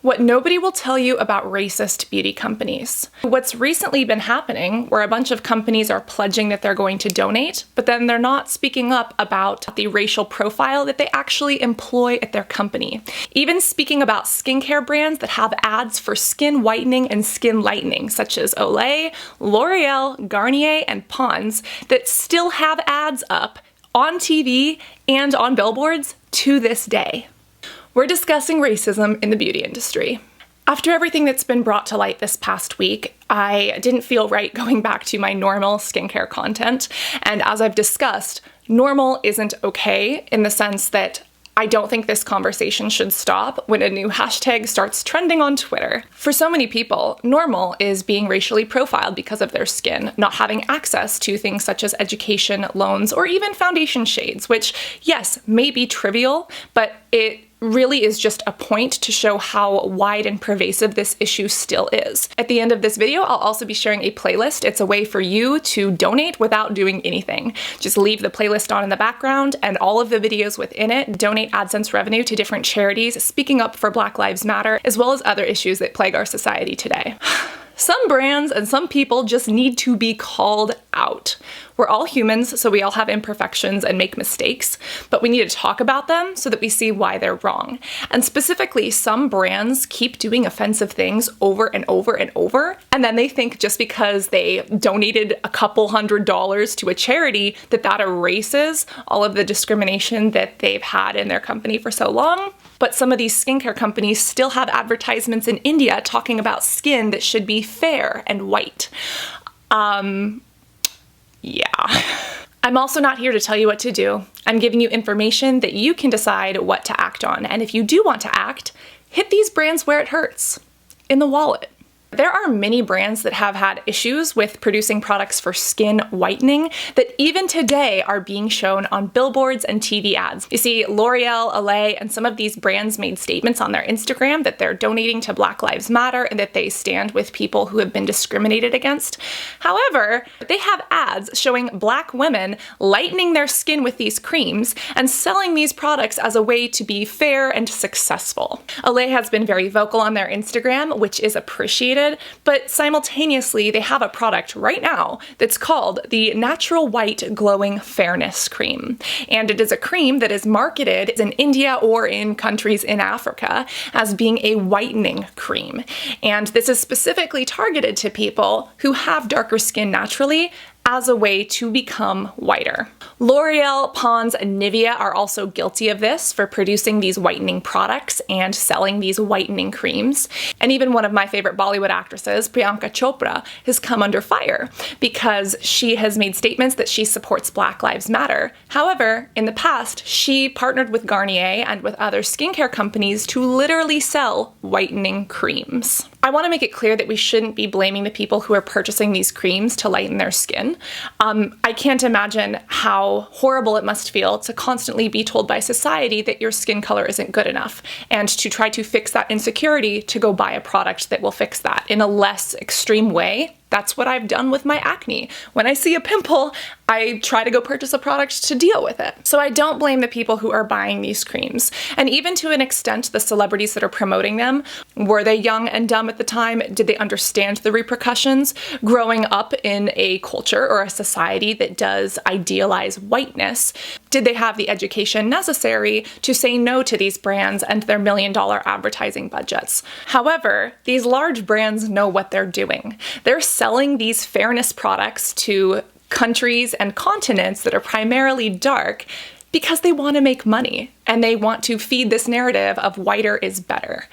What nobody will tell you about racist beauty companies. What's recently been happening, where a bunch of companies are pledging that they're going to donate, but then they're not speaking up about the racial profile that they actually employ at their company. Even speaking about skincare brands that have ads for skin whitening and skin lightening, such as Olay, L'Oreal, Garnier, and Pond's, that still have ads up on TV and on billboards to this day. We're discussing racism in the beauty industry. After everything that's been brought to light this past week, I didn't feel right going back to my normal skincare content. And as I've discussed, normal isn't okay in the sense that I don't think this conversation should stop when a new hashtag starts trending on Twitter. For so many people, normal is being racially profiled because of their skin, not having access to things such as education, loans, or even foundation shades, which, yes, may be trivial, but it really is just a point to show how wide and pervasive this issue still is. At the end of this video, I'll also be sharing a playlist. It's a way for you to donate without doing anything. Just leave the playlist on in the background, and all of the videos within it donate AdSense revenue to different charities speaking up for Black Lives Matter, as well as other issues that plague our society today. Some brands and some people just need to be called out. We're all humans, so we all have imperfections and make mistakes, but we need to talk about them so that we see why they're wrong. And specifically, some brands keep doing offensive things over and over and over, and then they think just because they donated a couple $100s to a charity that that erases all of the discrimination that they've had in their company for so long. But some of these skincare companies still have advertisements in India talking about skin that should be fair and white. Yeah. I'm also not here to tell you what to do. I'm giving you information that you can decide what to act on. And if you do want to act, hit these brands where it hurts, in the wallet. There are many brands that have had issues with producing products for skin whitening that even today are being shown on billboards and TV ads. You see, L'Oreal, Olay, and some of these brands made statements on their Instagram that they're donating to Black Lives Matter and that they stand with people who have been discriminated against. However, they have ads showing Black women lightening their skin with these creams and selling these products as a way to be fair and successful. Olay has been very vocal on their Instagram, which is appreciated, but simultaneously they have a product right now that's called the Natural White Glowing Fairness Cream. And it is a cream that is marketed in India or in countries in Africa as being a whitening cream. And this is specifically targeted to people who have darker skin naturally as a way to become whiter. L'Oreal, Pond's, and Nivea are also guilty of this for producing these whitening products and selling these whitening creams. And even one of my favorite Bollywood actresses, Priyanka Chopra, has come under fire because she has made statements that she supports Black Lives Matter. However, in the past, she partnered with Garnier and with other skincare companies to literally sell whitening creams. I want to make it clear that we shouldn't be blaming the people who are purchasing these creams to lighten their skin. I can't imagine how horrible it must feel to constantly be told by society that your skin color isn't good enough, and to try to fix that insecurity to go buy a product that will fix that in a less extreme way. That's what I've done with my acne. When I see a pimple, I try to go purchase a product to deal with it. So I don't blame the people who are buying these creams. And even to an extent, the celebrities that are promoting them, were they young and dumb at the time? Did they understand the repercussions? Growing up in a culture or a society that does idealize whiteness, did they have the education necessary to say no to these brands and their $1 million advertising budgets? However, these large brands know what they're doing. They're selling these fairness products to countries and continents that are primarily dark because they want to make money and they want to feed this narrative of whiter is better.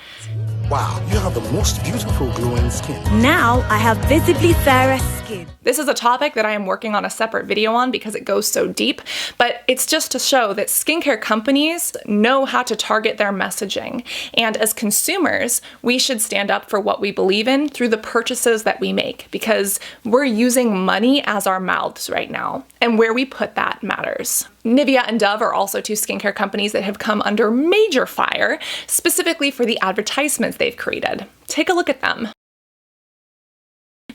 Wow, you have the most beautiful glowing skin. Now I have visibly fairer skin. This is a topic that I am working on a separate video on because it goes so deep, but it's just to show that skincare companies know how to target their messaging. And as consumers, we should stand up for what we believe in through the purchases that we make, because we're using money as our mouths right now, and where we put that matters. Nivea and Dove are also two skincare companies that have come under major fire, specifically for the advertisements they've created. Take a look at them.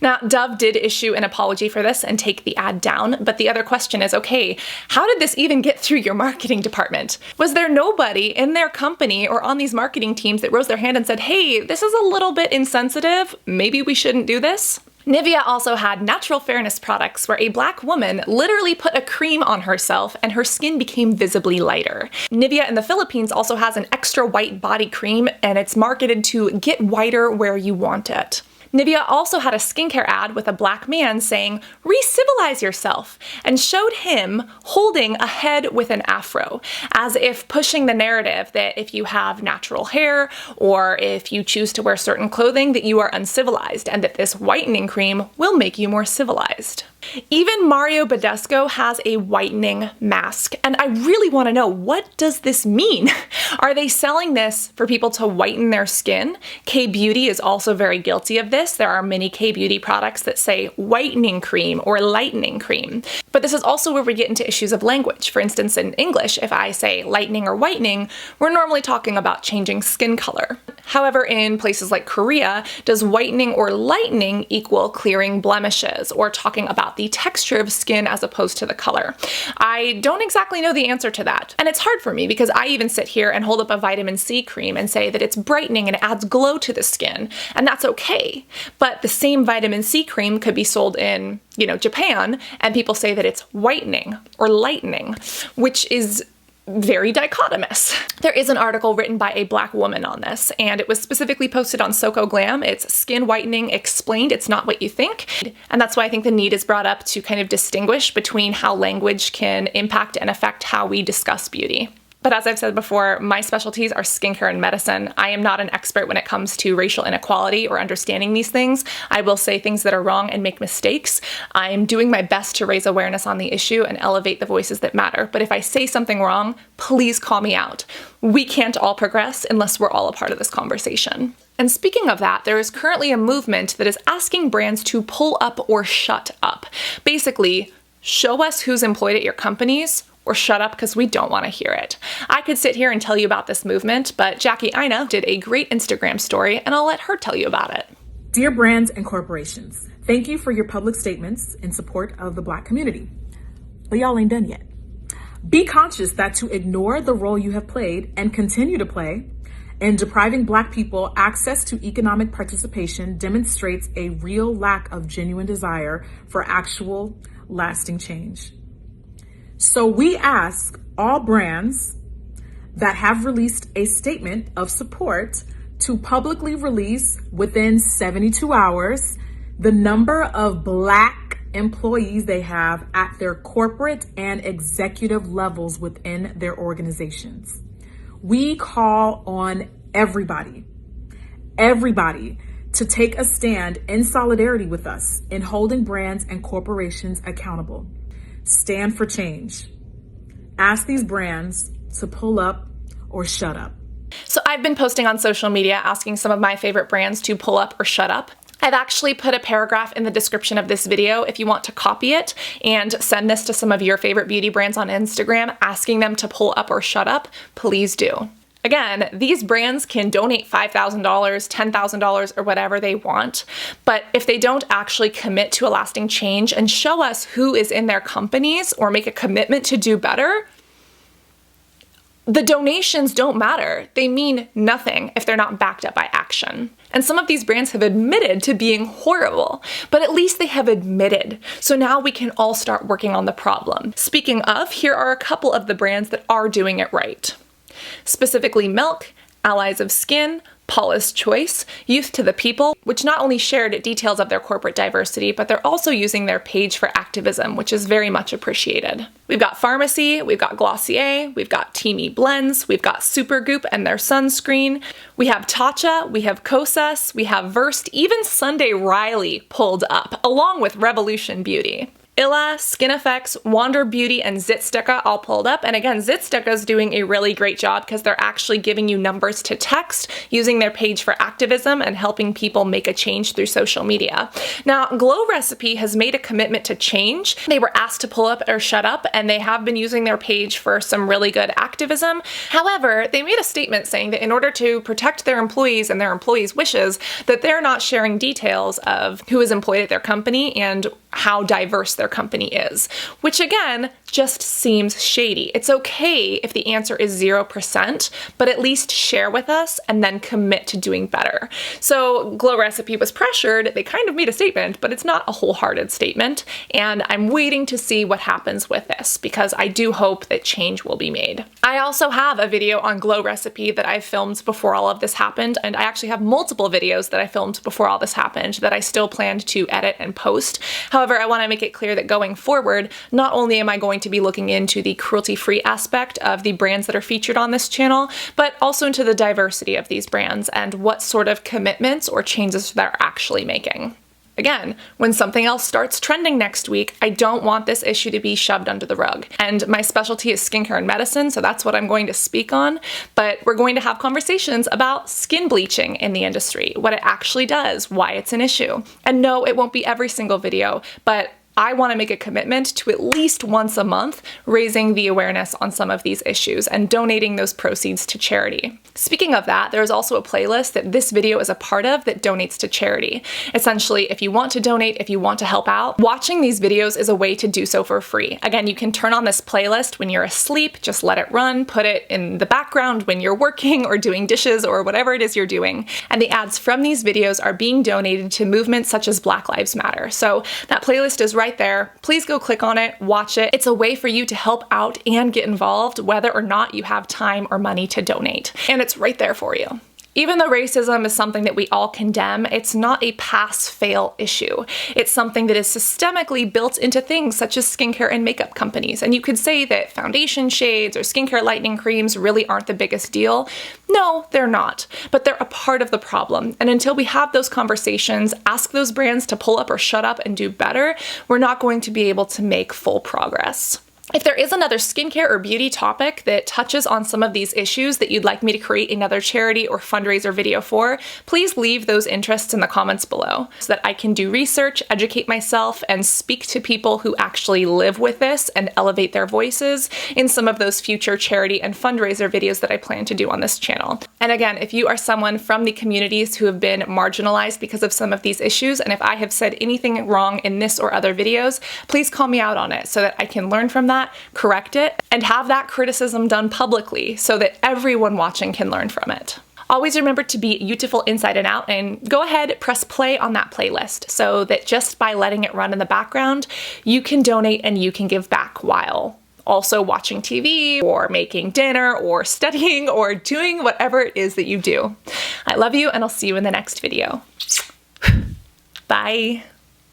Now, Dove did issue an apology for this and take the ad down, but the other question is, okay, how did this even get through your marketing department? Was there nobody in their company or on these marketing teams that rose their hand and said, hey, this is a little bit insensitive, maybe we shouldn't do this? Nivea also had natural fairness products where a black woman literally put a cream on herself and her skin became visibly lighter. Nivea in the Philippines also has an extra white body cream and it's marketed to get whiter where you want it. Nivea also had a skincare ad with a black man saying, "Re-civilize yourself," and showed him holding a head with an afro, as if pushing the narrative that if you have natural hair or if you choose to wear certain clothing that you are uncivilized and that this whitening cream will make you more civilized. Even Mario Badescu has a whitening mask, and I really want to know, what does this mean? Are they selling this for people to whiten their skin? K-Beauty is also very guilty of this. There are many K-Beauty products that say whitening cream or lightening cream. But this is also where we get into issues of language. For instance, in English, if I say lightening or whitening, we're normally talking about changing skin color. However, in places like Korea, does whitening or lightening equal clearing blemishes or talking about the texture of skin as opposed to the color? I don't exactly know the answer to that. And it's hard for me because I even sit here and hold up a vitamin C cream and say that it's brightening and adds glow to the skin, and that's okay. But the same vitamin C cream could be sold in, Japan, and people say that it's whitening or lightening, which is very dichotomous. There is an article written by a black woman on this, and it was specifically posted on Soko Glam. It's Skin Whitening Explained. It's not what you think. And that's why I think the need is brought up to kind of distinguish between how language can impact and affect how we discuss beauty. But as I've said before, my specialties are skincare and medicine. I am not an expert when it comes to racial inequality or understanding these things. I will say things that are wrong and make mistakes. I'm doing my best to raise awareness on the issue and elevate the voices that matter. But if I say something wrong, please call me out. We can't all progress unless we're all a part of this conversation. And speaking of that, there is currently a movement that is asking brands to pull up or shut up. Basically, show us who's employed at your companies, or shut up because we don't want to hear it. I could sit here and tell you about this movement, but Jackie Ina did a great Instagram story, and I'll let her tell you about it. Dear brands and corporations, thank you for your public statements in support of the Black community. But y'all ain't done yet. Be conscious that to ignore the role you have played and continue to play in depriving Black people access to economic participation demonstrates a real lack of genuine desire for actual lasting change. So we ask all brands that have released a statement of support to publicly release within 72 hours the number of Black employees they have at their corporate and executive levels within their organizations. We call on everybody to take a stand in solidarity with us in holding brands and corporations accountable. Stand for change. Ask these brands to pull up or shut up. So I've been posting on social media asking some of my favorite brands to pull up or shut up. I've actually put a paragraph in the description of this video if you want to copy it and send this to some of your favorite beauty brands on Instagram asking them to pull up or shut up, please do. Again, these brands can donate $5,000, $10,000, or whatever they want, but if they don't actually commit to a lasting change and show us who is in their companies or make a commitment to do better, the donations don't matter. They mean nothing if they're not backed up by action. And some of these brands have admitted to being horrible, but at least they have admitted. So now we can all start working on the problem. Speaking of, here are a couple of the brands that are doing it right. Specifically Milk, Allies of Skin, Paula's Choice, Youth to the People, which not only shared details of their corporate diversity, but they're also using their page for activism, which is very much appreciated. We've got Pharmacy, we've got Glossier, we've got Teamy Blends, we've got Supergoop and their sunscreen, we have Tatcha, we have Kosas, we have Versed, even Sunday Riley pulled up, along with Revolution Beauty. Illa, Skin Effects, Wander Beauty, and Zitsticka all pulled up. And again, Zitsticka is doing a really great job because they're actually giving you numbers to text, using their page for activism and helping people make a change through social media. Now, Glow Recipe has made a commitment to change. They were asked to pull up or shut up, and they have been using their page for some really good activism. However, they made a statement saying that in order to protect their employees and their employees' wishes, that they're not sharing details of who is employed at their company and how diverse their company is, which again, just seems shady. It's okay if the answer is 0%, but at least share with us and then commit to doing better. So Glow Recipe was pressured. They kind of made a statement, but it's not a wholehearted statement. And I'm waiting to see what happens with this because I do hope that change will be made. I also have a video on Glow Recipe that I filmed before all of this happened. And I actually have multiple videos that I filmed before all this happened that I still planned to edit and post. However, I want to make it clear that going forward, not only am I going to be looking into the cruelty-free aspect of the brands that are featured on this channel, but also into the diversity of these brands and what sort of commitments or changes they're actually making. Again, when something else starts trending next week, I don't want this issue to be shoved under the rug. And my specialty is skincare and medicine, so that's what I'm going to speak on. But we're going to have conversations about skin bleaching in the industry, what it actually does, why it's an issue. And no, it won't be every single video, but I want to make a commitment to at least once a month raising the awareness on some of these issues and donating those proceeds to charity. Speaking of that, there's also a playlist that this video is a part of that donates to charity. Essentially, if you want to donate, if you want to help out, watching these videos is a way to do so for free. Again, you can turn on this playlist when you're asleep, just let it run, put it in the background when you're working or doing dishes or whatever it is you're doing. And the ads from these videos are being donated to movements such as Black Lives Matter. So that playlist is right there. Please go click on it, watch it. It's a way for you to help out and get involved whether or not you have time or money to donate. And it's right there for you. Even though racism is something that we all condemn, it's not a pass-fail issue. It's something that is systemically built into things such as skincare and makeup companies. And you could say that foundation shades or skincare lightening creams really aren't the biggest deal. No, they're not, but they're a part of the problem. And until we have those conversations, ask those brands to pull up or shut up and do better, we're not going to be able to make full progress. If there is another skincare or beauty topic that touches on some of these issues that you'd like me to create another charity or fundraiser video for, please leave those interests in the comments below so that I can do research, educate myself, and speak to people who actually live with this and elevate their voices in some of those future charity and fundraiser videos that I plan to do on this channel. And again, if you are someone from the communities who have been marginalized because of some of these issues, and if I have said anything wrong in this or other videos, please call me out on it so that I can learn from that, correct it, and have that criticism done publicly so that everyone watching can learn from it. Always remember to be beautiful inside and out, and go ahead, press play on that playlist so that just by letting it run in the background, you can donate and you can give back while also watching TV or making dinner or studying or doing whatever it is that you do. I love you, and I'll see you in the next video. Bye.